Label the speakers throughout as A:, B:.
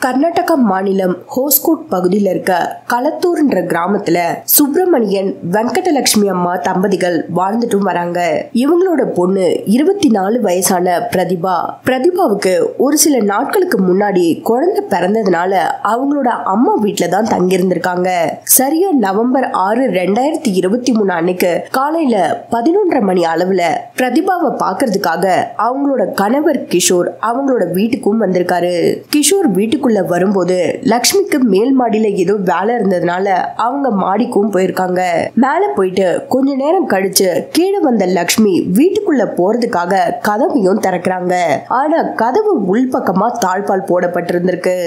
A: கர்நாடகா மாநிலம் ஹோஸ்கோட் பகுதியில் இருக்க களத்தூர்ன்ற கிராமத்துல சுப்பிரமணியன் வெங்கடலட்சுமி அம்மா தம்பதிகள் வாழ்ந்துட்டும் வராங்க. இவங்களோட பொண்ணு 24 வயசான பிரதிபாவுக்கு ஒரு சில நாட்களுக்கு முன்னாடி குழந்தை பிறந்ததுனால அவங்களோட அம்மா வீட்டுல தான் தங்கியிருந்திருக்காங்க. சரியா நவம்பர் 6, 2023 அன்னைக்கு காலையில 11:30 மணி அளவுல பிரதிபாவை பாக்குறதுக்காக அவங்களோட கணவர் கிஷோர் அவங்களோட வீட்டுக்கும் வந்திருக்காரு. கிஷோர் வீட்டுக்குள்ள வரும்போது லக்ஷ்மிக்கு மேல் மாடியில ஏதோ வேலை இருந்ததுனால அவங்க மாடிக்கும் போயிருக்காங்க. மேல போயிட்டு கொஞ்ச நேரம் கழிச்சு கீழே வந்த லக்ஷ்மி வீட்டுக்குள்ள போறதுக்காக கதவையும் திறக்கிறாங்க. ஆனா கதவு உள்பக்கமா தாழ்பால் போடப்பட்டிருந்திருக்கு.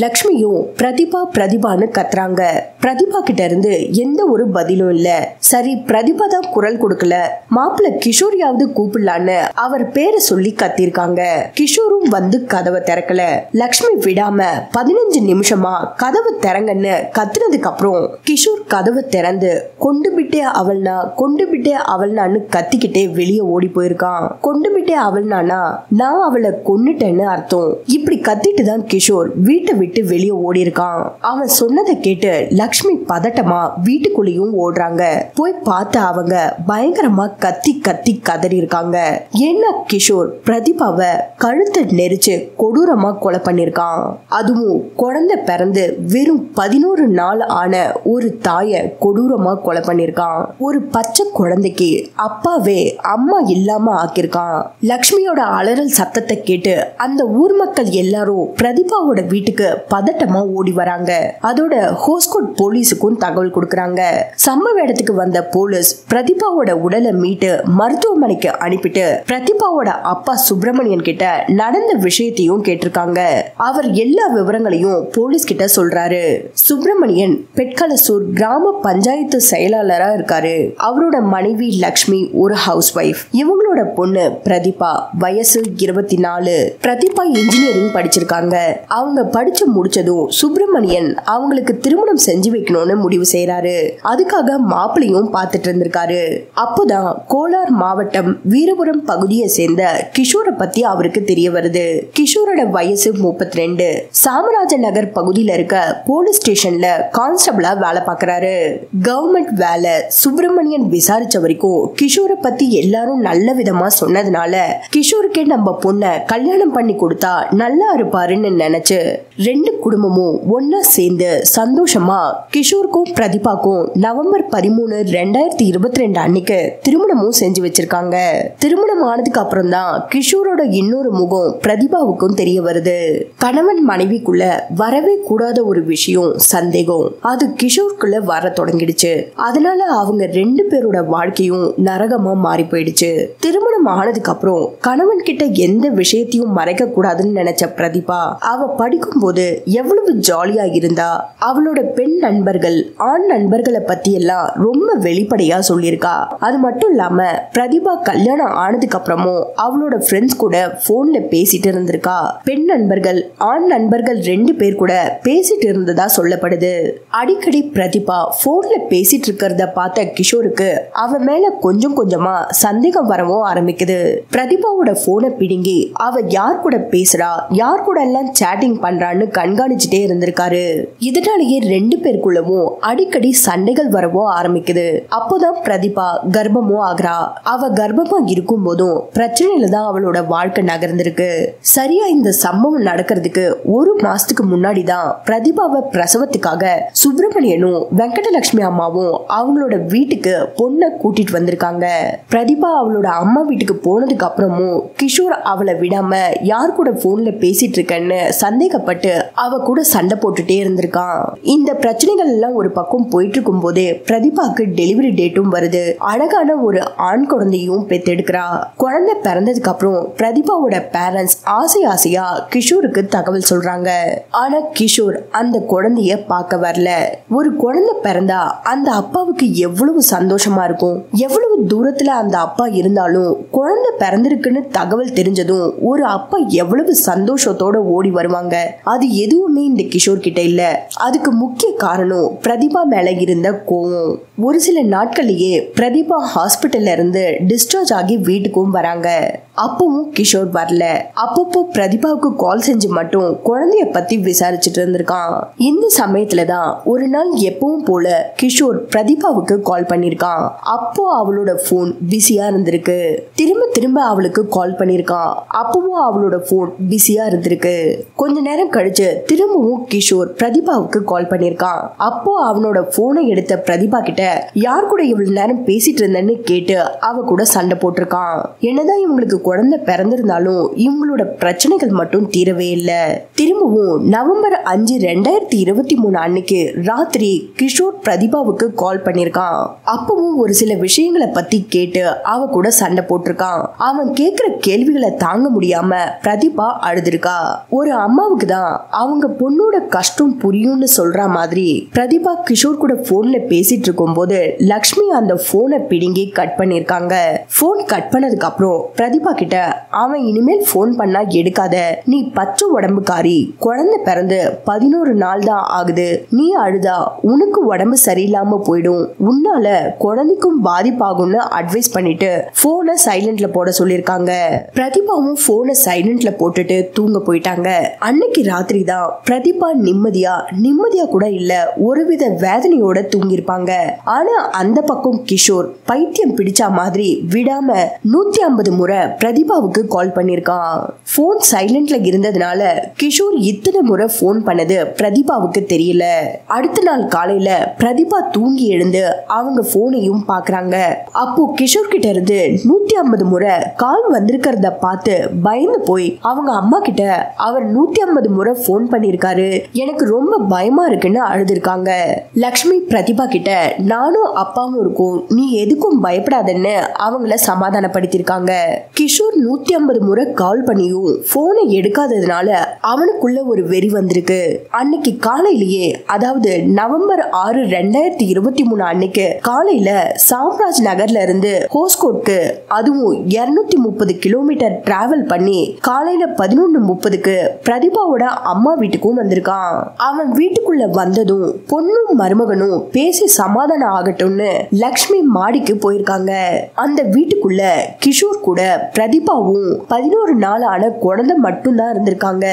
A: லக்ஷ்மியும் பிரதிபான்னு கத்துறாங்க. பிரதிபா கிட்ட இருந்து எந்த ஒரு பதிலும் இல்ல. சரி, பிரதிபா தான் குரல் கொடுக்கல, மாப்பிள்ள கிஷோரியாவது கூப்பிடலான்னு அவர் பேரை சொல்லி கத்திருக்காங்க. கிஷோரும் வந்து கதவை திறக்கல. லக்ஷ்மி விடாம 15 நிமிஷமா கதவை திறங்கன்னு கத்துனதுக்கு அப்புறம் கிஷோர் கதவை திறந்து கொண்டு விட்டே அவள்னான்னு கத்திக்கிட்டே வெளியே ஓடி போயிருக்கான். கொண்டு விட்டே அவள்னானா நான் அவளை கொன்னுட்டேன்னு அர்த்தம். இப்படி கத்திட்டு தான் கிஷோர் வீட்டை விட்டு வெளியே ஓடி இருக்கான். அவன் சொன்னதை கேட்டு லக்ஷ்மி பதட்டமா வீட்டுக்குள்ளேயும் ஓடுறாங்க. போய் பார்த்த அவங்க பயங்கரமா கத்தி கதறி இருக்காங்க. ஏன்னா கிஷோர் பிரதிபாவை கழுத்தை நெரிச்சு கொடூரமா கொலை பண்ணிருக்கான். அதுவும் குழந்தை பிறந்து வெறும் 11 நாள் ஆன ஒரு தாயை கொடூரமா கொலை பண்ணிருக்கான். ஒரு பச்சை குழந்தைக்கு அப்பாவே அம்மா இல்லாம ஆக்கிருக்கான். லக்ஷ்மியோட அலறல் சத்தத்தை கேட்டு அந்த ஊர் மக்கள் எல்லாரும் பிரதிபாவோட வீட்டுக்கு பதட்டமா ஓடி வராங்க. அதோட ஹோஸ்கோட் போலீஸுக்கும் தகவல் கொடுக்கறாங்க. சம்பவ இடத்துக்கு வந்த போலீஸ் பிரதிபாவோட உடலை மீட்டு மருத்துவமனைக்கு அனுப்பிட்டு பிரதிபாவோட அப்பா சுப்பிரமணியன் கிட்ட நடந்த விஷயத்தையும் கேட்டிருக்காங்க. அவர் எல்லா விவரங்களையும் போலீஸ் கிட்ட சொல்றாரு. சுப்பிரமணியன் பெட்கலசூர் கிராம பஞ்சாயத்து செயலாளரா இருக்காரு. அவரோட மனைவி லக்ஷ்மி ஒரு ஹவுஸ் வைஃப். இவங்களோட பொண்ணு பிரதிபா வயசு 24. பிரதிபா இன்ஜினியரிங் படிச்சிருக்காங்க. அவங்க படிச்சு முடிச்சதும் சுப்பிரமணியன் அவங்களுக்கு திருமணம் செஞ்சு வைக்கணும்னு முடிவு செய்யறாரு. அதுக்காக மாப்பிளையும் பார்த்துட்டு இருந்திருக்காரு. அப்போதான் கோலார் மாவட்டம் வீரபுரம் பகுதியை சேர்ந்த கிஷோரை பத்தி அவருக்கு தெரிய வருது. கிஷோரோட வயசு 32. சாமராஜ நகர் பகுதியில இருக்க போலீஸ் ஸ்டேஷன்ல கான்ஸ்டபிளா வேலை பார்க்கறாரு. கவர்மெண்ட் வேலை. சுப்பிரமணியன் விசாரிச்ச வரைக்கும் கிஷோரை பத்தி எல்லாரும் நல்ல விதமா சொன்னதுனால கிஷோருக்கே நம்ம பொண்ணை கல்யாணம் பண்ணி கொடுத்தா நல்லா இருப்பாருன்னு நினைச்சு 2 குடும்பமும் ஒன்னா சேர்ந்து சந்தோஷமா கிஷோருக்கும் பிரதிபாக்கும் நவம்பர் 13, 2022 அன்னைக்கு திருமணமும் செஞ்சு வச்சிருக்காங்க. திருமணம் ஆனதுக்கு அப்புறம் தான் கிஷோரோட இன்னொரு முகம் பிரதிபாவுக்கும் தெரிய வருது. கணவன் மனைவிக்குள்ள வரவே கூடாத ஒரு விஷயம் சந்தேகம். அது கிஷோருக்குள்ள வர தொடங்கிடுச்சு. அதனால அவங்க 2 பேரோட வாழ்க்கையும் நரகமா மாறி போயிடுச்சு. திருமணம் ஆனதுக்கு அப்புறம் கணவன் கிட்ட எந்த விஷயத்தையும் மறைக்க கூடாதுன்னு நினைச்ச பிரதிபா அவ படிக்கும் போது எவ்வளவு ஜாலியா இருந்தா. அவளோட பெண் நண்பர்கள் ஆண் நண்பர்களை பத்தி எல்லாம் ரொம்ப வெளிப்படையா சொல்லியிருக்கா. அது மட்டும் இல்லாம பிரதிபா கல்யாணம் ஆனதுக்கு அப்புறமும் அவளோட ஃப்ரெண்ட்ஸ் கூட போன்ல பேசிட்டு இருந்திருக்கா. பெண் நண்பர்கள் ஆண் நண்பர்கள் 2 பேர் கூட பேசிட்டு இருந்ததா சொல்லப்படுது. அடிக்கடி பிரதிபா போன்ல பேசிட்டு இருக்கிறத பார்த்த கிஷோருக்கு அவ மேல கொஞ்சம் கொஞ்சமா சந்தேகம் வரவும் ஆரம்பிக்குது. பிரதிபாவோட போனை பிடுங்கி அவ யார் கூட பேசுறா, யார் கூட எல்லாம் சேட்டிங் பண்றான்னு கண்காணிச்சுட்டே இருந்திருக்காரு. இதனாலேயே 2 பேருக்குள்ளவும் அடிக்கடி சண்டைகள் வரவும் ஆரம்பிக்குது. அப்போதான் பிரதிபா கர்ப்பமும் ஆகிறா. அவ கர்ப்பமா இருக்கும் போதும் பிரச்சனையில தான் அவளோட வாழ்க்கை நகர்ந்திருக்கு. சரியா இந்த சம்பவம் நடக்கிறதுக்கு 1 மாசத்துக்கு முன்னாடி தான் பிரதிபாவை பிரசவத்துக்காக சுப்பிரமணியனும் வெங்கடலட்சுமி அம்மாவும் அவங்களோட வீட்டுக்கு பொண்ணை கூட்டிட்டு வந்திருக்காங்க. பிரதிபா அவளோட அம்மா வீட்டுக்கு போனதுக்கு அப்புறமும் கிஷோர் அவளை விடாம யார் கூட போன்ல பேசிட்டு இருக்கன்னு சந்தேகப்பட்டு அவ கூட சண்டை போட்டுட்டே இருந்திருக்கான். இந்த பிரச்சனைகள் எல்லாம் ஒரு பக்கம் போயிட்டு இருக்கும் போதே பிரதிபாக்கு டெலிவரி டேட்டும் வருது. அழகான ஒரு ஆண் குழந்தையும் பெத்தெடுக்கிறா. குழந்தை பிறந்ததுக்கு அப்புறம் பிரதிபாவோட பேரண்ட்ஸ் ஆசையா கிஷோருக்கு தகவல் சொல்றாங்க. ஆனா கிஷோர் அந்த குழந்தைய பார்க்க வரல. ஒரு குழந்தை பிறந்தா அந்த அப்பாவுக்கு எவ்வளவு சந்தோஷமா இருக்கும். எவ்வளவு தூரத்துல அந்த அப்பா இருந்தாலும் குழந்தை பிறந்திருக்குன்னு தகவல் தெரிஞ்சதும் ஒரு அப்பா எவ்வளவு சந்தோஷத்தோட ஓடி வருவாங்க. அது எதுவுமே இந்த கிஷோர் கிட்ட இல்ல. அதுக்கு முக்கிய காரணம் பிரதிபா மேல இருந்த கோவம். ஒரு சில நாட்கள்லயே பிரதிபா ஹாஸ்பிட்டல்ல இருந்து டிஸ்சார்ஜ் ஆகி வீட்டுக்கும் வராங்க. அப்பவும் கிஷோர் வரல. அப்பப்போ பிரதிபாவுக்கு கால் செஞ்சு மட்டும் குழந்தைய பத்தி விசாரிச்சுட்டு இருந்திருக்கான். இந்த சமயத்துலதான் ஒரு நாள் எப்பவும் போல கிஷோர் பிரதிபாவுக்கு கால் பண்ணிருக்கான். அப்போ அவளோட போன் பிஸியா இருந்திருக்கு. திரும்ப திரும்ப அவளுக்கு கால் பண்ணிருக்கான். அப்பவும் அவளோட போன் பிஸியா இருந்திருக்கு. கொஞ்ச நேரம் கழிச்சு திரும்பவும் கிஷோர் பிரதிபாவுக்கு கால் பண்ணிருக்கான். அப்போ அவனோட போனை எடுத்த பிரதிபா கிட்ட யார் கூட இவ்வளவு நேரம் பேசிட்டு இருந்தேன்னு கேட்டு அவ கூட சண்டை போட்டிருக்கான். என்னதான் இவங்களுக்கு குழந்தை பிறந்திருந்தாலும் இவங்களோட பிரச்சனைகள் மட்டும் தீரவே இல்லை. திரும்பவும் நவம்பர் 5, 2023 அன்னைக்கு ராத்திரி கிஷோர் பிரதிபாவுக்கு கால் பண்ணிருக்கான். அப்பவும் ஒரு சில விஷயங்களை பத்தி கேட்டு அவ கூட சண்டை போட்டிருக்கான். அவன் கேக்குற கேள்விகளை தாங்க முடியாம பிரதிபா அழுதுருக்கா. ஒரு அம்மாவுக்கு தான் அவங்க பொண்ணோட கஷ்டம் புரியும்னு சொல்ற மாதிரி பிரதிபா கிஷோர் கூட போன்ல பேசிட்டு இருக்கும் போது லக்ஷ்மி அந்த போனை பிடுங்கி கட் பண்ணிருக்காங்க. போன் கட் பண்ணதுக்கு அப்புறம் பிரதிபா கிட்ட அவன் இனிமேல் போன் பண்ணா எடுக்காத, நீ பச்சை உடம்புக்காரி, குழந்தை பிறந்து 11 நாள் தான் ஆகுது, நீ அழுதா உனக்கு உடம்பு சரியில்லாம போயிடும், உன்னால குழந்தைக்கும் பாதிப்பாகும்னு அட்வைஸ் பண்ணிட்டு போனை சைலண்ட்ல போட சொல்லிருக்காங்க. பிரதிபாவும் போனை சைலண்ட்ல போட்டுட்டு தூங்க போயிட்டாங்க. அன்னைக்கு ராத்திரி தான் பிரதிபா நிம்மதியா கூட இல்ல, ஒருவித வேதனையோட தூங்கிருப்பாங்க. ஆனா அந்த பக்கம் கிஷோர் பைத்தியம் பிடிச்ச மாதிரி விடாம 150 முறை பிரதிபாவுக்கு கால் பண்ணிருக்கான். போன் சைலண்ட்ல இருந்ததுனால கிஷோர் இத்தனை முறை போன் பண்ணது பிரதிபாவுக்கு தெரியல. அடுத்த நாள் காலையில பிரதிபா தூங்கி எழுந்து அவங்க போனையும் பாக்குறாங்க. அப்போ கிஷோர் கிட்ட இருந்து 150 முறை கால் வந்திருக்கிறத பார்த்து பயந்து போய் அவங்க அம்மா கிட்ட அவர் 150 முறை போன் பண்ணிருக்காரு, எனக்கு ரொம்ப பயமா இருக்குன்னு அழுதுருக்காங்க. லக்ஷ்மி பிரதிபா கிட்ட நானும் அப்பாவும் இருக்கும், நீ எதுக்கும் பயப்படாதன்னு அவங்கள சமாதானப்படுத்திருக்காங்க. கிஷோர் 150 முறை கால் பண்ணியும் போனை எடுக்காததுனால அவனுக்குள்ள ஒரு வெறி வந்திருக்கு. அன்னைக்கு காலையிலேயே, அதாவது நவம்பர் 6, 2023 அன்னைக்கு காலையில சாம்ராஜ் நகர்ல இருந்து ஹோஸ்கோட்க்கு, அதுவும் 230 கிலோமீட்டர் டிராவல் பண்ணி காலையில 11:30க்கு பிரதிபாவோட அம்மா வீட்டுக்கும் வந்திருக்கான். அவன் வீட்டுக்குள்ள வந்ததும் பொண்ணும் மருமகனும் பேசி சமாதானம் ஆகட்டும்னு லக்ஷ்மி மாடிக்கு போயிருக்காங்க. அந்த வீட்டுக்குள்ள கிஷோர் கூட பிரதிபாவும் 11 நாள் ஆன குழந்தை மட்டும்தான் இருந்திருக்காங்க.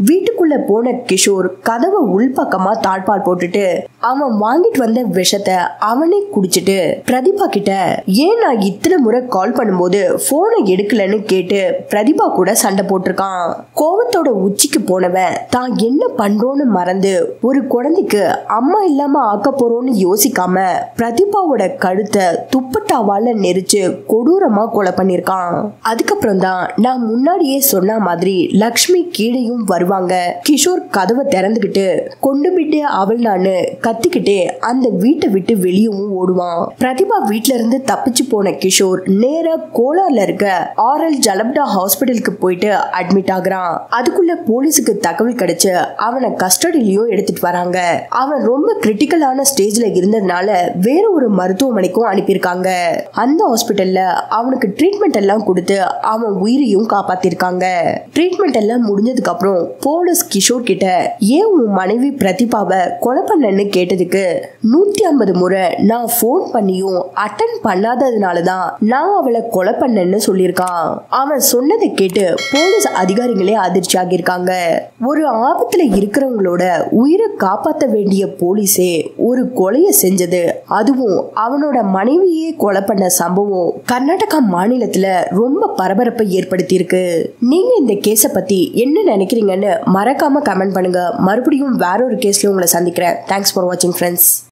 A: வீட்டுக்குள்ள போன கிஷோர் கதவை உள்பக்கமா தாழ்பால் போட்டுட்டு அவன் வாங்கிட்டு வந்த விஷத்தை அவனே குடிச்சிட்டு பிரதிபா கிட்ட ஏன் நான் இத்தனை முறை கால் பண்ணும்போது போனை எடுக்கலன்னு கேட்டு பிரதிபா கூட சண்டை போட்டிருக்கான். கோவத்தோட உச்சிக்கு போனவன் தான் என்ன பண்றோன்னு மறந்து ஒரு குழந்தைக்கு அம்மா இல்லாம ஆக்க போறோம்னு யோசிக்காம பிரதிபாவோட கழுத்தை துப்பட்டாவால நெரிச்சு கொடூரமா கொலை பண்ணிருக்கான். அதுக்கப்புறம் தான் நான் முன்னாடியே சொன்ன மாதிரி லக்ஷ்மி கீழையும் வருவாங்க. கிஷோர் கதவை திறந்துகிட்டு கொண்டு விட்டு அவள் நானு கத்திக்கிட்டே அந்த வீட்டை விட்டு வெளியவும் ஓடுவான். பிரதிபா வீட்ல இருந்து தப்பிச்சு போன கிஷோர் நேரா கோலார்ல இருக்க ஆர்எல் ஜலப்டா ஹாஸ்பிட்டலுக்கு போயிட்டு அட்மிட் ஆகுறான். அதுக்குள்ள போலீஸுக்கு தகவல் கிடைச்சு அவனை கஸ்டடியிலயும் எடுத்துட்டு வராங்க. அவன் ரொம்ப கிரிட்டிக்கலான ஸ்டேஜ்ல இருந்ததுனால வேற ஒரு மருத்துவமனைக்கும் அனுப்பியிருக்காங்க. அந்த ஹாஸ்பிட்டல்ல அவனுக்கு ட்ரீட்மெண்ட் எல்லாம் கொடுத்து அவன் உயிரையும் காப்பாத்திருக்காங்க. ட்ரீட்மெண்ட் எல்லாம் முடிஞ்சதுக்கு அப்புறம் போலீஸ் கிஷோர் கிட்ட ஏன் உன் மனைவி பிரதிபாவை கொலை பண்ணன்னு கேட்டதுக்கு 150 முறை நான் போன் பண்ணியும் அட்டன் பண்ணாததுனாலதான் நான் அவளை கொலை பண்ணேன்னு சொல்லியிருக்கான். அவன் சொன்னதை கேட்டு போலீஸ் அதிகாரிகளே அதிர்ச்சி ஆகியிருக்காங்க. ஒரு ஆபத்துல இருக்கிறவங்களோட உயிரை காப்பாற்ற வேண்டிய போலீஸே ஒரு கொலையை செஞ்சது, அதுவும் அவனோட மனைவியே கொலை பண்ண சம்பவம் கர்நாடகா மாநிலத்துல ரொம்ப பரபரப்பை ஏற்படுத்தி இருக்கு. நீங்க இந்த கேஸை பத்தி என்ன நினைக்கிறீங்கன்னு மறக்காம கமெண்ட் பண்ணுங்க. மறுபடியும் வேற ஒரு கேஸ்ல உங்களை சந்திக்கிறேன். தேங்க்ஸ் ஃபார் வாட்சிங் ஃப்ரெண்ட்ஸ்.